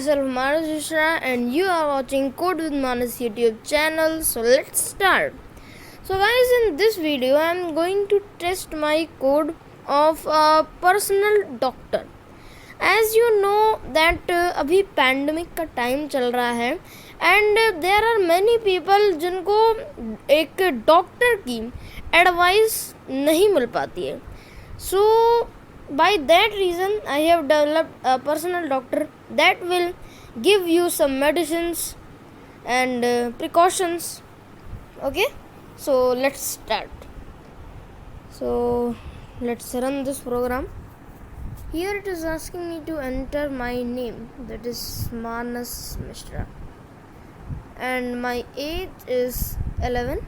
myself Manas Mishra and you are watching Code with Manas YouTube channel. So let's start. So guys, in this video I am going to test my code of a personal doctor. As you know that अभी pandemic का time चल रहा है and there are many people जिनको एक doctor की advice नहीं मिल पाती है. सो by that reason I have developed a personal doctor that will give you some medicines and precautions. Okay, so let's start. So let's run this program. Here it is asking me to enter my name, that is Manas Mishra, and my age is 11.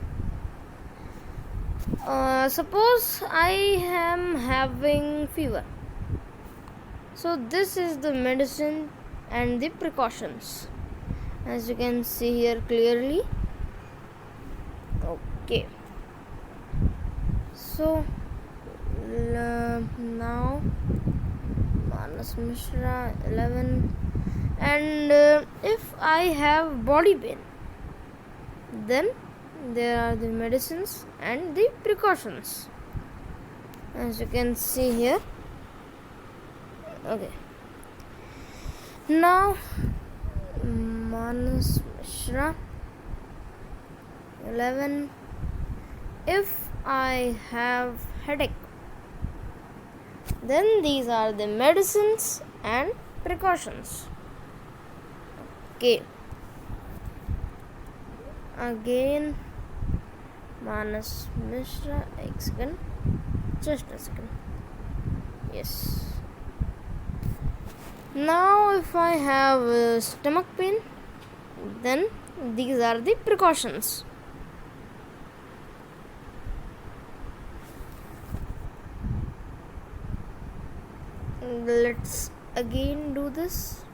Suppose I am having fever, so this is the medicine and the precautions, as you can see here clearly. Okay, so now Manas Mishra 11, and if I have body pain, then there are the medicines and the precautions, as you can see here. Okay, now Manas Mishra 11, if I have headache, then these are the medicines and precautions. Okay, again Manas Mishra, just a second. Yes, now if I have stomach pain, then these are the precautions. Let's again do this.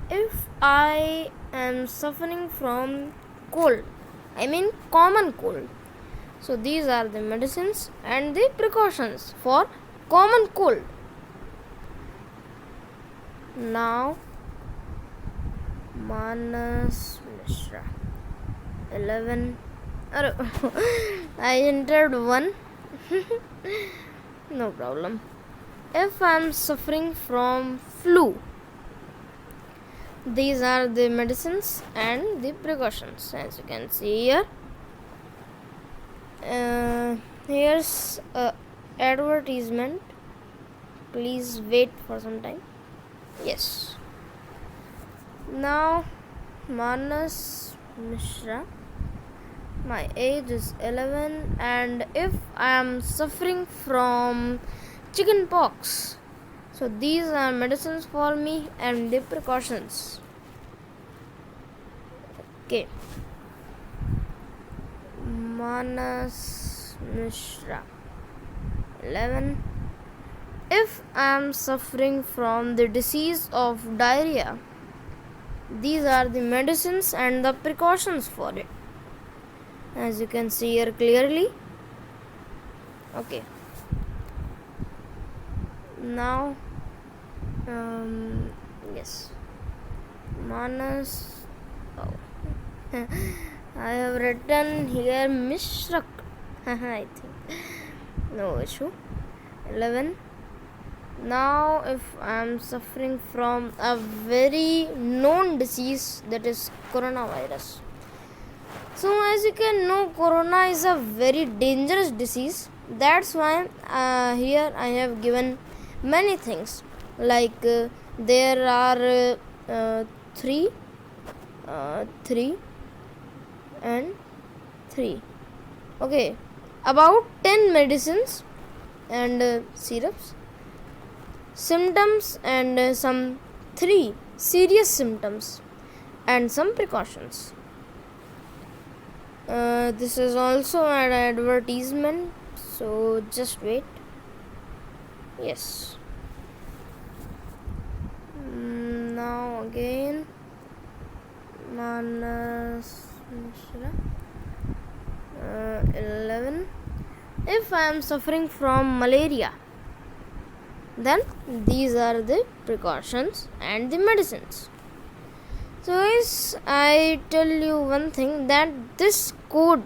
If I am suffering from cold, I mean common cold, so these are the medicines and the precautions for common cold. Now Manas Mishra 11. I entered 1. No problem. If I am suffering from flu, these are the medicines and the precautions, as you can see here. Here's advertisement. Please wait for some time. Yes. Now Manas Mishra, my age is 11, and if I am suffering from chicken pox, so these are medicines for me and the precautions. Okay, Manas Mishra 11, if I am suffering from the disease of diarrhea, these are the medicines and the precautions for it, as you can see here clearly. Okay, now yes, Manas, I have written here Mishra I think, no issue. 11, now if I am suffering from a very known disease, that is coronavirus. So as you can know, corona is a very dangerous disease. That's why here I have given many things, like there are 3 and 3. Okay, about 10 medicines and syrups, symptoms and some 3 serious symptoms and some precautions. This is also an advertisement, so just wait. Yes. Now again Manas Mishra 11, if I am suffering from malaria, then these are the precautions and the medicines. So guys, I tell you one thing, that this code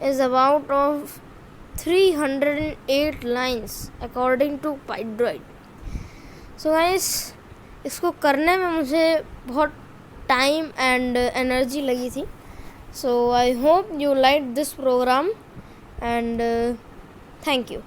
is about of 308 lines according to Pydroid. So guys, इसको करने में मुझे बहुत time and energy लगी थी. So I hope you liked this program and thank you.